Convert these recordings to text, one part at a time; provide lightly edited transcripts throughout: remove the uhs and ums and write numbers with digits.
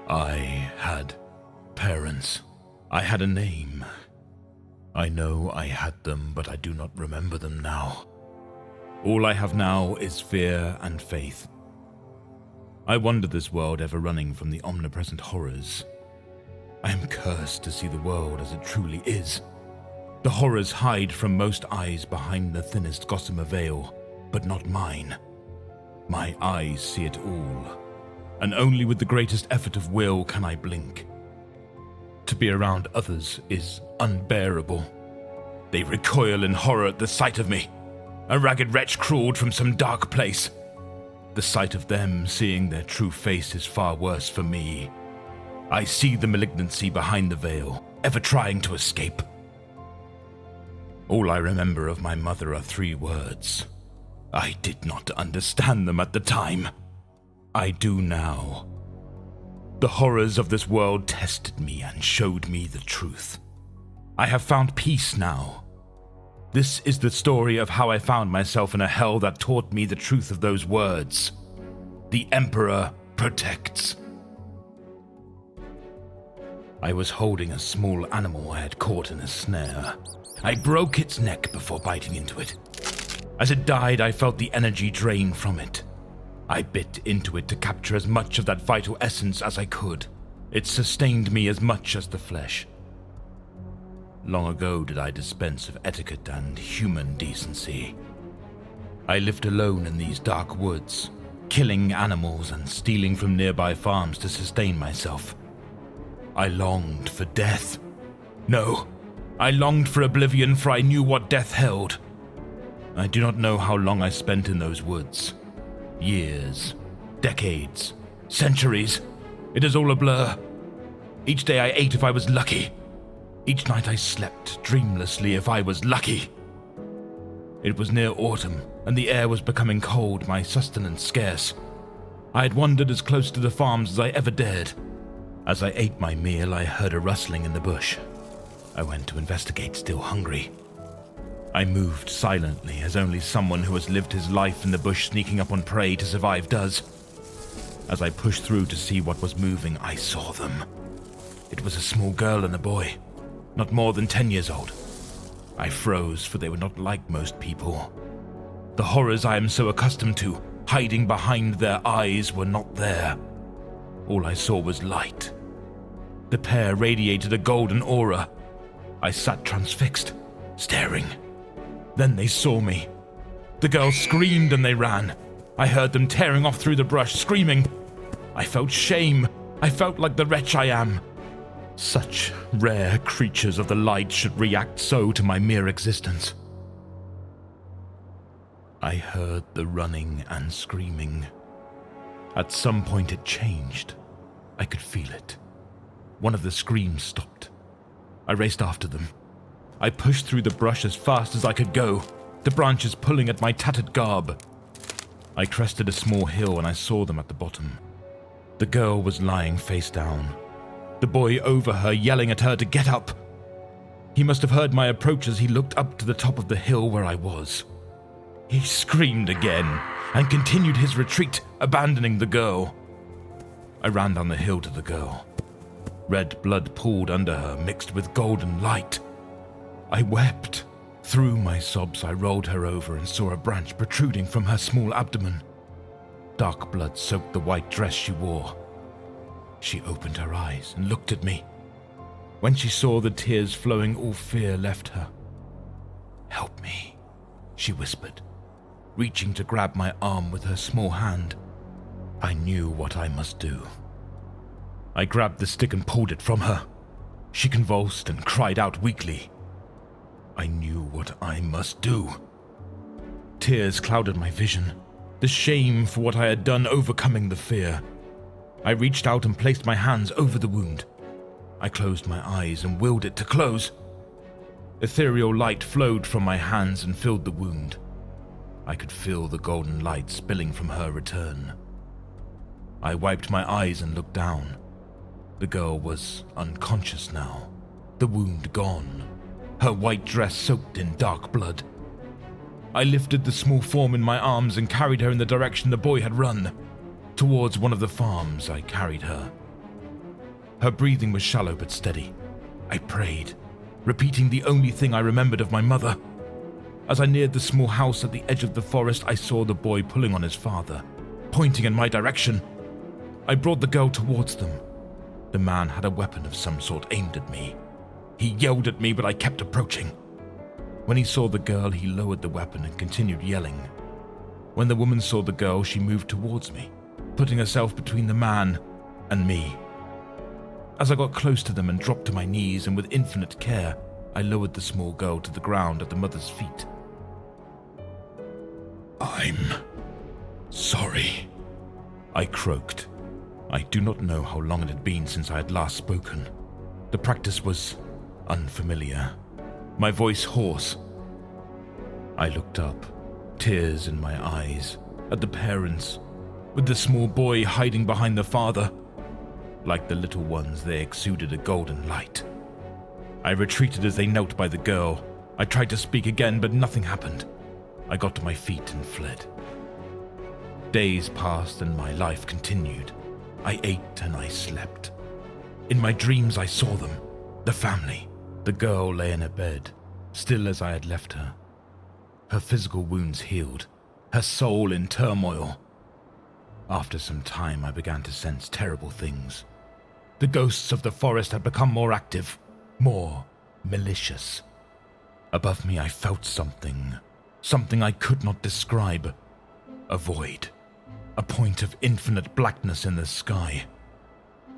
I had parents. I had a name. I know I had them, but I do not remember them now. All I have now is fear and faith. I wander this world ever running from the omnipresent horrors. I am cursed to see the world as it truly is. The horrors hide from most eyes behind the thinnest gossamer veil, but not mine. My eyes see it all, and only with the greatest effort of will can I blink. To be around others is unbearable. They recoil in horror at the sight of me, a ragged wretch crawled from some dark place. The sight of them seeing their true face is far worse for me. I see the malignancy behind the veil, ever trying to escape. All I remember of my mother are 3 words. I did not understand them at the time. I do now. The horrors of this world tested me and showed me the truth. I have found peace now. This is the story of how I found myself in a hell that taught me the truth of those words. The Emperor protects. I was holding a small animal I had caught in a snare. I broke its neck before biting into it. As it died, I felt the energy drain from it. I bit into it to capture as much of that vital essence as I could. It sustained me as much as the flesh. Long ago did I dispense of etiquette and human decency. I lived alone in these dark woods, killing animals and stealing from nearby farms to sustain myself. I longed for death. No, I longed for oblivion, for I knew what death held. I do not know how long I spent in those woods. Years, decades, centuries. It is all a blur. Each day I ate if I was lucky. Each night I slept dreamlessly if I was lucky. It was near autumn, and the air was becoming cold, my sustenance scarce. I had wandered as close to the farms as I ever dared. As I ate my meal, I heard a rustling in the bush. I went to investigate, still hungry. I moved silently, as only someone who has lived his life in the bush sneaking up on prey to survive does. As I pushed through to see what was moving, I saw them. It was a small girl and a boy, not more than 10 years old. I froze, for they were not like most people. The horrors I am so accustomed to, hiding behind their eyes, were not there. All I saw was light. The pair radiated a golden aura. I sat transfixed, staring. Then they saw me. The girls screamed and they ran. I heard them tearing off through the brush, screaming. I felt shame. I felt like the wretch I am. Such rare creatures of the light should react so to my mere existence. I heard the running and screaming. At some point it changed. I could feel it. One of the screams stopped. I raced after them. I pushed through the brush as fast as I could go, the branches pulling at my tattered garb. I crested a small hill and I saw them at the bottom. The girl was lying face down. The boy over her yelling at her to get up. He must have heard my approach as he looked up to the top of the hill where I was. He screamed again and continued his retreat, abandoning the girl. I ran down the hill to the girl. Red blood pooled under her, mixed with golden light. I wept. Through my sobs, I rolled her over and saw a branch protruding from her small abdomen. Dark blood soaked the white dress she wore. She opened her eyes and looked at me. When she saw the tears flowing, all fear left her. "Help me," she whispered, reaching to grab my arm with her small hand. I knew what I must do. I grabbed the stick and pulled it from her. She convulsed and cried out weakly. I knew what I must do. Tears clouded my vision, the shame for what I had done overcoming the fear. I reached out and placed my hands over the wound. I closed my eyes and willed it to close. Ethereal light flowed from my hands and filled the wound. I could feel the golden light spilling from her return. I wiped my eyes and looked down. The girl was unconscious now, the wound gone, her white dress soaked in dark blood. I lifted the small form in my arms and carried her in the direction the boy had run. Towards one of the farms I carried her. Her breathing was shallow but steady. I prayed, repeating the only thing I remembered of my mother. As I neared the small house at the edge of the forest, I saw the boy pulling on his father, pointing in my direction. I brought the girl towards them. The man had a weapon of some sort aimed at me. He yelled at me, but I kept approaching. When he saw the girl, he lowered the weapon and continued yelling. When the woman saw the girl, she moved towards me, putting herself between the man and me. As I got close to them and dropped to my knees, and with infinite care, I lowered the small girl to the ground at the mother's feet. "I'm sorry," I croaked. I do not know how long it had been since I had last spoken. The practice was unfamiliar, my voice hoarse. I looked up, tears in my eyes, at the parents, with the small boy hiding behind the father. Like the little ones, they exuded a golden light. I retreated as they knelt by the girl. I tried to speak again, but nothing happened. I got to my feet and fled. Days passed and my life continued. I ate and I slept. In my dreams I saw them, the family. The girl lay in her bed, still as I had left her. Her physical wounds healed, her soul in turmoil. After some time I began to sense terrible things. The ghosts of the forest had become more active, more malicious. Above me I felt something I could not describe. A void, a point of infinite blackness in the sky.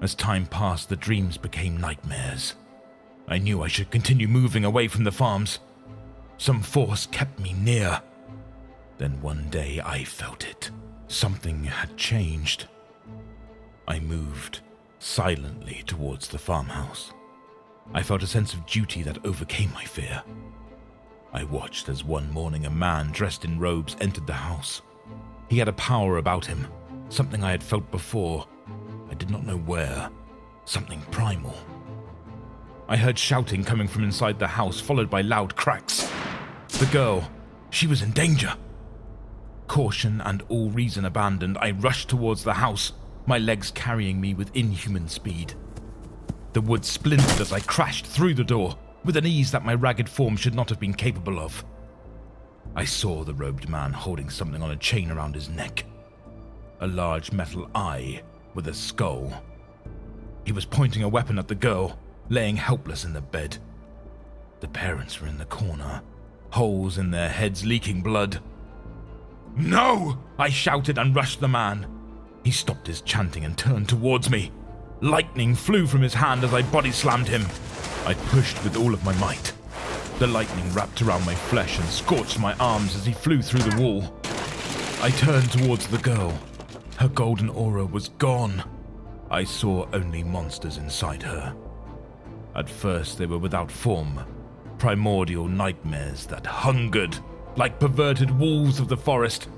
As time passed, the dreams became nightmares. I knew I should continue moving away from the farms. Some force kept me near. Then one day I felt it. Something had changed. I moved silently towards the farmhouse. I felt a sense of duty that overcame my fear. I watched as one morning a man dressed in robes entered the house. He had a power about him, something I had felt before. I did not know where, something primal. I heard shouting coming from inside the house, followed by loud cracks. The girl, she was in danger. Caution and all reason abandoned, I rushed towards the house, my legs carrying me with inhuman speed. The wood splintered as I crashed through the door, with an ease that my ragged form should not have been capable of. I saw the robed man holding something on a chain around his neck. A large metal eye with a skull. He was pointing a weapon at the girl, laying helpless in the bed. The parents were in the corner, holes in their heads leaking blood. "No!" I shouted and rushed the man. He stopped his chanting and turned towards me. Lightning flew from his hand as I body slammed him. I pushed with all of my might. The lightning wrapped around my flesh and scorched my arms as he flew through the wall. I turned towards the girl. Her golden aura was gone. I saw only monsters inside her. At first they were without form, primordial nightmares that hungered like perverted wolves of the forest.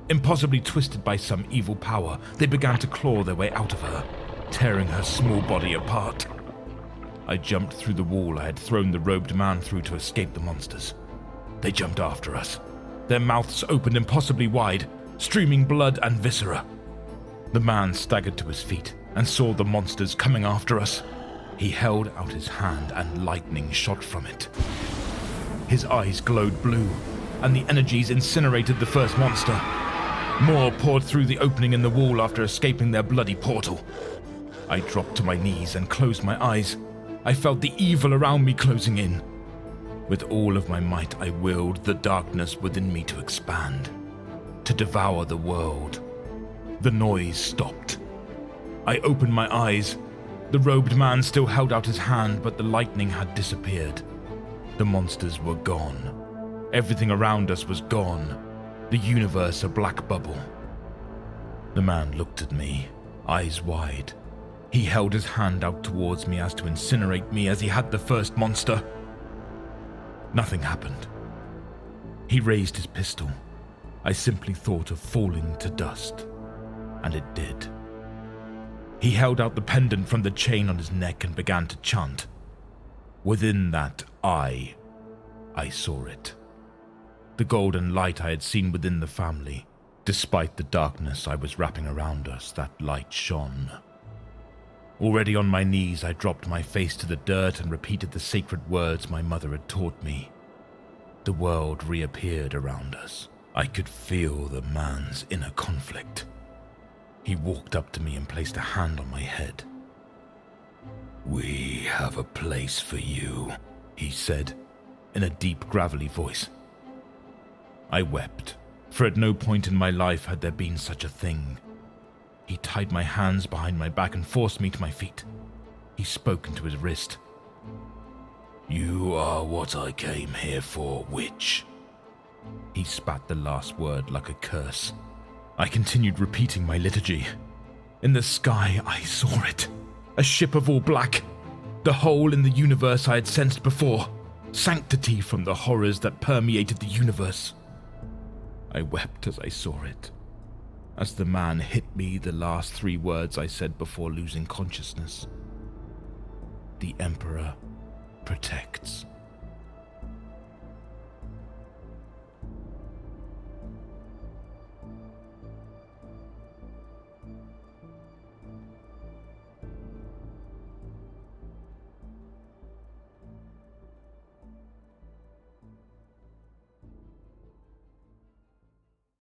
Impossibly twisted by some evil power, they began to claw their way out of her, tearing her small body apart. I jumped through the wall I had thrown the robed man through to escape the monsters. They jumped after us, their mouths opened impossibly wide, streaming blood and viscera. The man staggered to his feet and saw the monsters coming after us. He held out his hand and lightning shot from it. His eyes glowed blue, and the energies incinerated the first monster. More poured through the opening in the wall after escaping their bloody portal. I dropped to my knees and closed my eyes. I felt the evil around me closing in. With all of my might, I willed the darkness within me to expand, to devour the world. The noise stopped. I opened my eyes. The robed man still held out his hand, but the lightning had disappeared. The monsters were gone. Everything around us was gone. The universe a black bubble. The man looked at me, eyes wide. He held his hand out towards me as to incinerate me as he had the first monster. Nothing happened. He raised his pistol. I simply thought of falling to dust, and it did. He held out the pendant from the chain on his neck and began to chant. Within that I saw it. The golden light I had seen within the family. Despite the darkness I was wrapping around us, that light shone. Already on my knees, I dropped my face to the dirt and repeated the sacred words my mother had taught me. The world reappeared around us. I could feel the man's inner conflict. He walked up to me and placed a hand on my head. "We have a place for you," he said, in a deep, gravelly voice. I wept, for at no point in my life had there been such a thing. He tied my hands behind my back and forced me to my feet. He spoke into his wrist. "You are what I came here for, witch." He spat the last word like a curse. I continued repeating my liturgy. In the sky, I saw it. A ship of all black. The hole in the universe I had sensed before. Sanctity from the horrors that permeated the universe. I wept as I saw it. As the man hit me the last 3 words I said before losing consciousness. The Emperor protects.